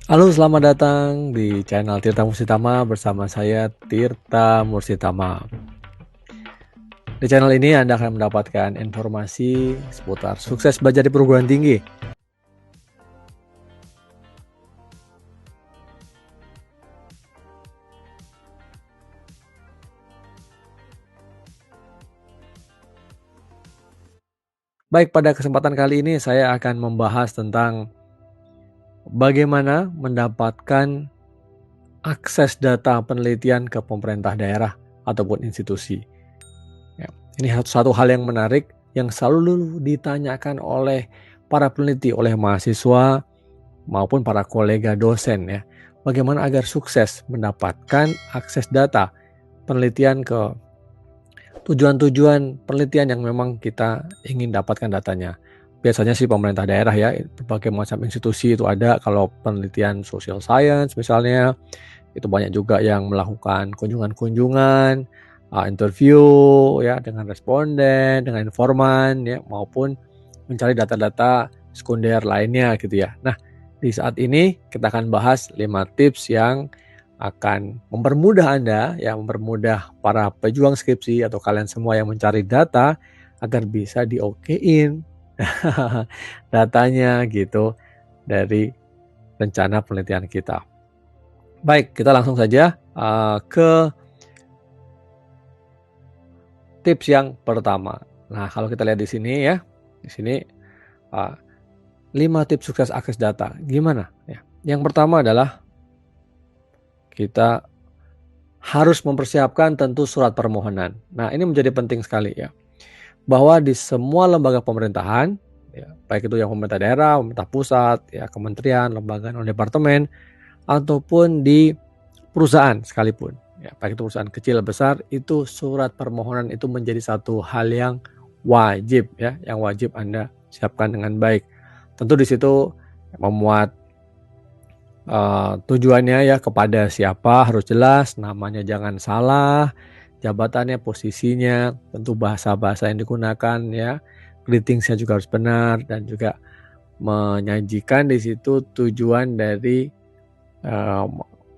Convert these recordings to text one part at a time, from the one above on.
Halo, selamat datang di channel Tirta Mursitama bersama saya Tirta Mursitama. Di channel ini Anda akan mendapatkan informasi seputar sukses belajar di perguruan tinggi. Baik, pada kesempatan kali ini saya akan membahas tentang bagaimana mendapatkan akses data penelitian ke pemerintah daerah ataupun institusi. Ya, ini satu hal yang menarik yang selalu ditanyakan oleh para peneliti, oleh mahasiswa maupun para kolega dosen ya. Bagaimana agar sukses mendapatkan akses data penelitian ke tujuan-tujuan penelitian yang memang kita ingin dapatkan datanya. Biasanya sih pemerintah daerah ya, berbagai macam institusi itu ada. Kalau penelitian social science misalnya, itu banyak juga yang melakukan kunjungan-kunjungan, interview ya dengan responden, dengan informan ya, maupun mencari data-data sekunder lainnya gitu ya. Nah, di saat ini kita akan bahas 5 tips yang akan mempermudah Anda, ya mempermudah para pejuang skripsi atau kalian semua yang mencari data agar bisa di-okein datanya gitu dari rencana penelitian kita. Baik, kita langsung saja ke tips yang pertama. Nah, kalau kita lihat di sini ya, di sini 5 tips sukses akses data. Gimana? Ya. Yang pertama adalah kita harus mempersiapkan tentu surat permohonan. Nah, ini menjadi penting sekali ya. Bahwa di semua lembaga pemerintahan, ya, baik itu yang pemerintah daerah, pemerintah pusat, ya, kementerian, lembaga, non departemen, ataupun di perusahaan sekalipun, ya, baik itu perusahaan kecil besar, itu surat permohonan itu menjadi satu hal yang wajib ya, yang wajib Anda siapkan dengan baik. Tentu di situ memuat tujuannya ya, kepada siapa harus jelas, namanya jangan salah, jabatannya, posisinya, tentu bahasa-bahasa yang digunakan ya, greetingsnya juga harus benar, dan juga menyajikan di situ tujuan dari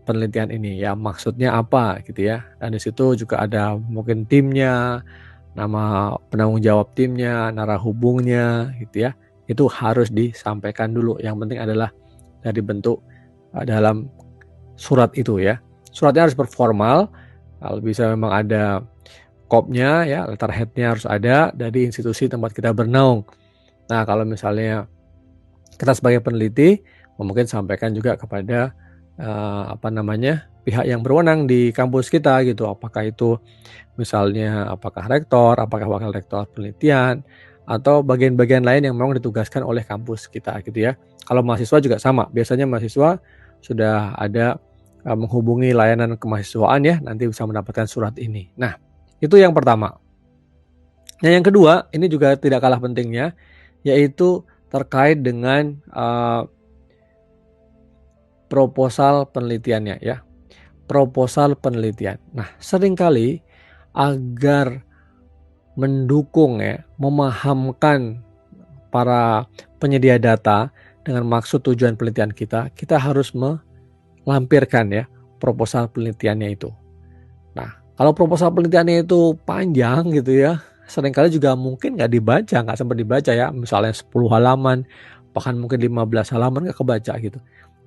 penelitian ini ya, maksudnya apa gitu ya. Dan di situ juga ada mungkin timnya, nama penanggung jawab timnya, narah hubungnya gitu ya. Itu harus disampaikan dulu. Yang penting adalah dari bentuk dalam surat itu ya. Suratnya harus berformal. Kalau bisa memang ada kopnya ya, letterheadnya harus ada dari institusi tempat kita bernaung. Nah, kalau misalnya kita sebagai peneliti mungkin sampaikan juga kepada pihak yang berwenang di kampus kita gitu. Apakah itu misalnya apakah rektor, apakah wakil rektor penelitian, atau bagian-bagian lain yang memang ditugaskan oleh kampus kita gitu ya. Kalau mahasiswa juga sama. Biasanya mahasiswa sudah ada menghubungi layanan kemahasiswaan ya, nanti bisa mendapatkan surat ini. Nah, itu yang pertama. Nah, yang kedua, ini juga tidak kalah pentingnya, yaitu terkait dengan proposal penelitiannya ya. Proposal penelitian. Nah, seringkali agar mendukung ya, memahamkan para penyedia data dengan maksud tujuan penelitian kita, kita harus melampirkan ya proposal penelitiannya itu. Nah, kalau proposal penelitiannya itu panjang gitu ya, seringkali juga mungkin nggak dibaca, nggak sempat dibaca ya, misalnya 10 halaman, bahkan mungkin 15 halaman nggak kebaca gitu.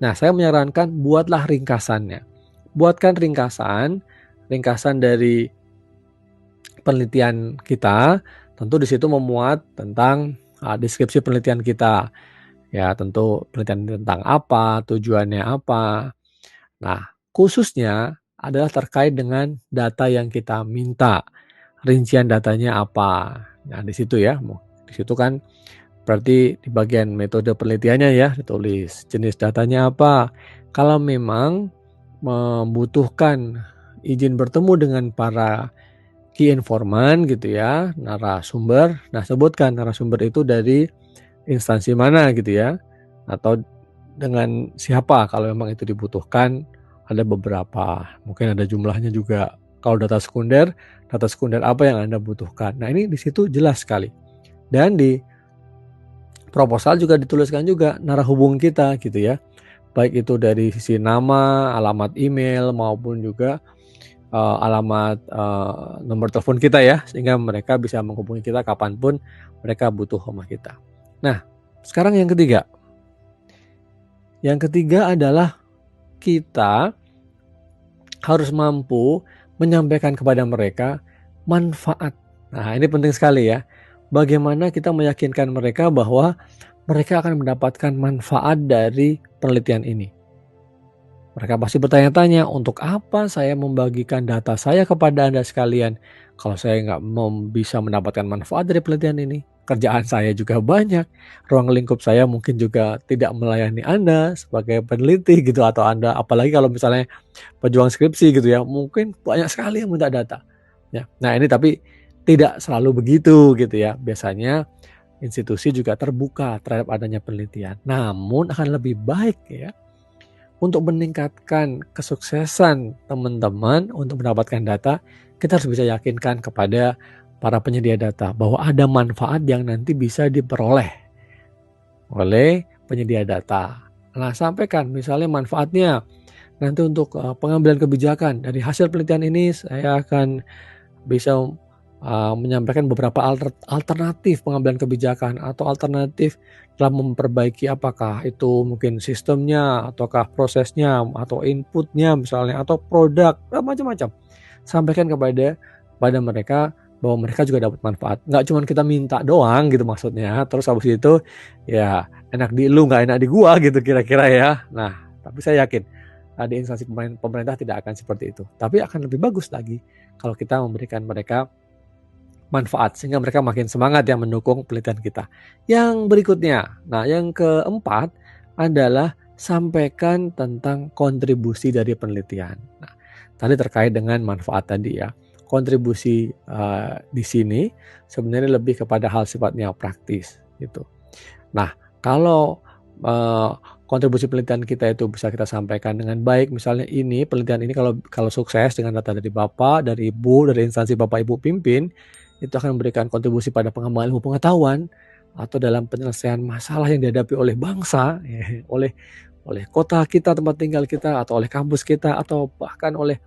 Nah, saya menyarankan buatlah ringkasannya. Buatkan ringkasan dari penelitian kita, tentu di situ memuat tentang deskripsi penelitian kita. Ya, tentu penelitian tentang apa, tujuannya apa. Nah, khususnya adalah terkait dengan data yang kita minta. Rincian datanya apa. Nah, di situ ya. Di situ kan berarti di bagian metode penelitiannya ya ditulis jenis datanya apa. Kalau memang membutuhkan izin bertemu dengan para key informan gitu ya, narasumber. Nah, sebutkan narasumber itu dari instansi mana gitu ya, atau dengan siapa kalau memang itu dibutuhkan. Ada beberapa, mungkin ada jumlahnya juga. Kalau data sekunder apa yang Anda butuhkan. Nah, ini di situ jelas sekali. Dan di proposal juga dituliskan juga narah hubung kita gitu ya. baik itu dari sisi nama, alamat email, maupun juga alamat nomor telepon kita ya, sehingga mereka bisa menghubungi kita kapanpun mereka butuh sama kita. Nah, sekarang yang ketiga. Yang ketiga adalah kita harus mampu menyampaikan kepada mereka manfaat. Nah, ini penting sekali ya. Bagaimana kita meyakinkan mereka bahwa mereka akan mendapatkan manfaat dari penelitian ini. Mereka pasti bertanya-tanya, untuk apa saya membagikan data saya kepada Anda sekalian kalau saya nggak bisa mendapatkan manfaat dari penelitian ini? Kerjaan saya juga banyak, ruang lingkup saya mungkin juga tidak melayani Anda sebagai peneliti gitu, atau Anda apalagi kalau misalnya pejuang skripsi gitu ya, mungkin banyak sekali yang minta data. Ya. Nah ini tapi tidak selalu begitu gitu ya. Biasanya institusi juga terbuka terhadap adanya penelitian. Namun akan lebih baik ya untuk meningkatkan kesuksesan teman-teman untuk mendapatkan data, kita harus bisa yakinkan kepada para penyedia data bahwa ada manfaat yang nanti bisa diperoleh oleh penyedia data. Nah, sampaikan misalnya manfaatnya nanti untuk pengambilan kebijakan. Dari hasil penelitian ini saya akan bisa menyampaikan beberapa alternatif pengambilan kebijakan atau alternatif dalam memperbaiki apakah itu mungkin sistemnya, ataukah prosesnya, atau inputnya misalnya, atau produk, macam-macam. Sampaikan kepada mereka bahwa mereka juga dapat manfaat. Nggak cuma kita minta doang gitu maksudnya, terus habis itu ya enak di lu nggak enak di gua gitu kira-kira ya. Nah, tapi saya yakin di instansi pemerintah tidak akan seperti itu. Tapi akan lebih bagus lagi kalau kita memberikan mereka manfaat sehingga mereka makin semangat yang mendukung penelitian kita. Yang berikutnya, nah yang keempat adalah sampaikan tentang kontribusi dari penelitian. Nah, tadi terkait dengan manfaat tadi ya. Kontribusi di sini sebenarnya lebih kepada hal sifatnya praktis gitu. Nah, kalau kontribusi penelitian kita itu bisa kita sampaikan dengan baik, misalnya ini penelitian ini kalau sukses dengan data dari Bapak, dari Ibu, dari instansi Bapak Ibu pimpin, itu akan memberikan kontribusi pada pengembangan ilmu pengetahuan atau dalam penyelesaian masalah yang dihadapi oleh bangsa, ya, oleh kota kita, tempat tinggal kita, atau oleh kampus kita, atau bahkan oleh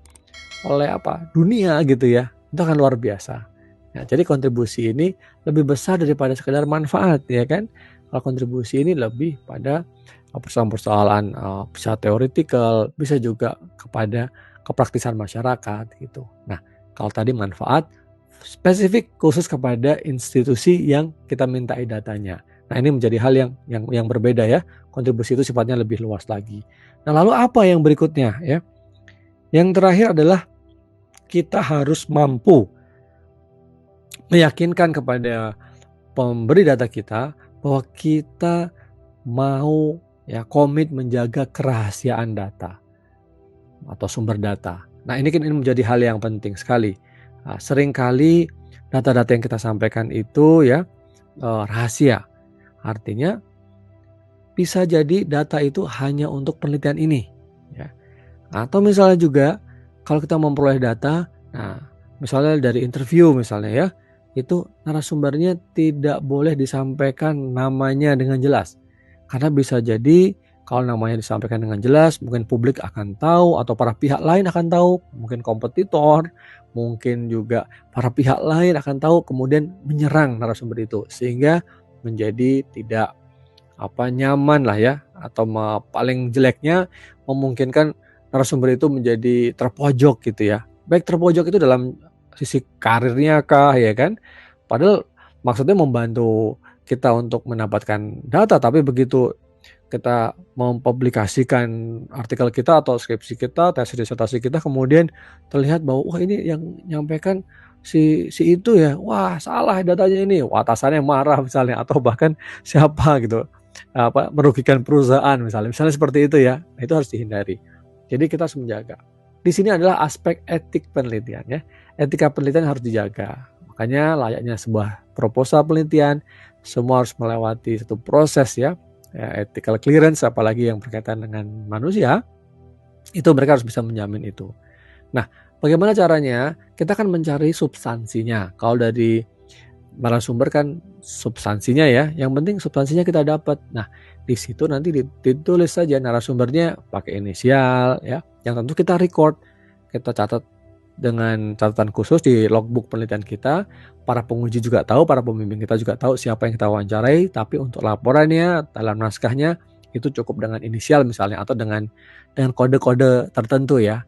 dunia gitu ya. Itu akan luar biasa. Nah, jadi kontribusi ini lebih besar daripada sekedar manfaat ya kan. Kalau kontribusi ini lebih pada persoalan-persoalan bisa teoretikal, bisa juga kepada kepraktisan masyarakat gitu. Nah, kalau tadi manfaat spesifik khusus kepada institusi yang kita mintai datanya. Nah, ini menjadi hal yang berbeda ya. Kontribusi itu sifatnya lebih luas lagi. Nah, lalu apa yang berikutnya ya? Yang terakhir adalah kita harus mampu meyakinkan kepada pemberi data kita bahwa kita mau ya komit menjaga kerahasiaan data atau sumber data. Nah, ini menjadi hal yang penting sekali. Nah, seringkali data-data yang kita sampaikan itu ya rahasia. Artinya bisa jadi data itu hanya untuk penelitian ini ya. Atau misalnya juga kalau kita memperoleh data, nah misalnya dari interview misalnya ya, itu narasumbernya tidak boleh disampaikan namanya dengan jelas. Karena bisa jadi kalau namanya disampaikan dengan jelas, mungkin publik akan tahu atau para pihak lain akan tahu, mungkin kompetitor, mungkin juga para pihak lain akan tahu, kemudian menyerang narasumber itu sehingga menjadi tidak nyaman lah ya, atau paling jeleknya memungkinkan narasumber itu menjadi terpojok gitu ya. Baik terpojok itu dalam sisi karirnya kah ya kan. Padahal maksudnya membantu kita untuk mendapatkan data, tapi begitu kita mempublikasikan artikel kita atau skripsi kita, tesis disertasi kita, kemudian terlihat bahwa wah ini yang nyampaikan si itu ya, wah salah datanya ini, wah, atasannya marah misalnya, atau bahkan siapa gitu merugikan perusahaan misalnya seperti itu ya. Nah, itu harus dihindari. Jadi kita harus menjaga. Di sini adalah aspek etik penelitian ya. Etika penelitian harus dijaga. Makanya layaknya sebuah proposal penelitian, semua harus melewati satu proses ya ethical clearance, apalagi yang berkaitan dengan manusia, itu mereka harus bisa menjamin itu. Nah, bagaimana caranya? Kita kan mencari substansinya. Kalau dari narasumber kan substansinya ya, yang penting substansinya kita dapat. Nah, di situ nanti ditulis saja narasumbernya pakai inisial ya, yang tentu kita record, kita catat dengan catatan khusus di logbook penelitian kita. Para penguji juga tahu, para pembimbing kita juga tahu siapa yang kita wawancarai, tapi untuk laporannya dalam naskahnya itu cukup dengan inisial misalnya, atau dengan kode-kode tertentu ya.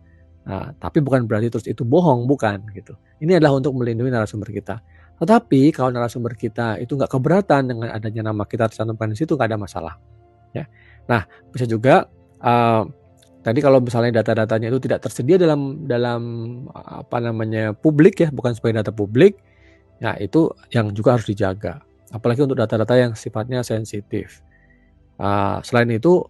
Nah, tapi bukan berarti terus itu bohong, bukan gitu. Ini adalah untuk melindungi narasumber kita. Tetapi kalau narasumber kita itu nggak keberatan dengan adanya nama kita tercantumkan di situ, nggak ada masalah ya. Nah, bisa juga tadi kalau misalnya data-datanya itu tidak tersedia dalam publik ya, bukan sebagai data publik, ya itu yang juga harus dijaga. Apalagi untuk data-data yang sifatnya sensitif. Selain itu,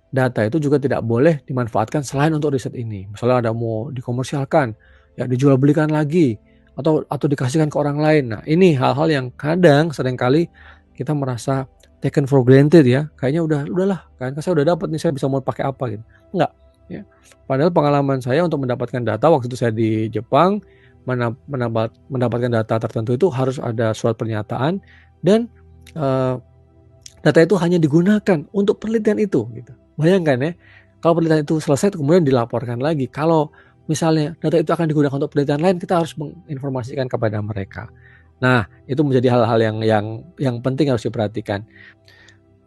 data itu juga tidak boleh dimanfaatkan selain untuk riset ini. Misalnya ada mau dikomersialkan, ya dijual belikan lagi, atau dikasihkan ke orang lain. Nah, ini hal-hal yang kadang seringkali kita merasa taken for granted ya. Kayaknya udahlah, kan saya udah dapat nih, saya bisa mau pakai apa gitu. Enggak, ya. Padahal pengalaman saya untuk mendapatkan data waktu itu saya di Jepang, mendapatkan data tertentu itu harus ada surat pernyataan, dan data itu hanya digunakan untuk penelitian itu gitu. Bayangkan ya, kalau penelitian itu selesai kemudian dilaporkan lagi. Kalau misalnya data itu akan digunakan untuk penelitian lain, kita harus menginformasikan kepada mereka. Nah, itu menjadi hal-hal yang penting harus diperhatikan.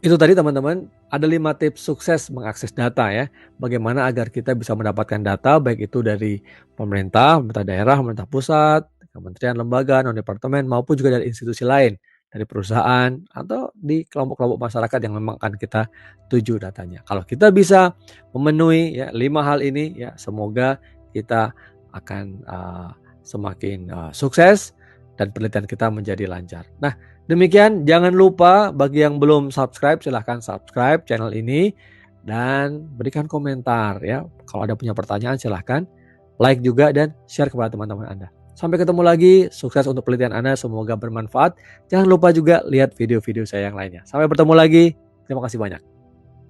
Itu tadi teman-teman, ada 5 tips sukses mengakses data ya. Bagaimana agar kita bisa mendapatkan data, baik itu dari pemerintah daerah, pemerintah pusat, kementerian, lembaga, non-departemen, maupun juga dari institusi lain, dari perusahaan, atau di kelompok-kelompok masyarakat yang memang akan kita tuju datanya. Kalau kita bisa memenuhi ya 5 hal ini, ya semoga kita akan semakin sukses dan penelitian kita menjadi lancar. Nah, demikian, jangan lupa bagi yang belum subscribe, silahkan subscribe channel ini dan berikan komentar ya. Kalau ada punya pertanyaan silahkan like juga dan share kepada teman-teman Anda. Sampai ketemu lagi, sukses untuk penelitian Anda, semoga bermanfaat. Jangan lupa juga lihat video-video saya yang lainnya. Sampai bertemu lagi, terima kasih banyak.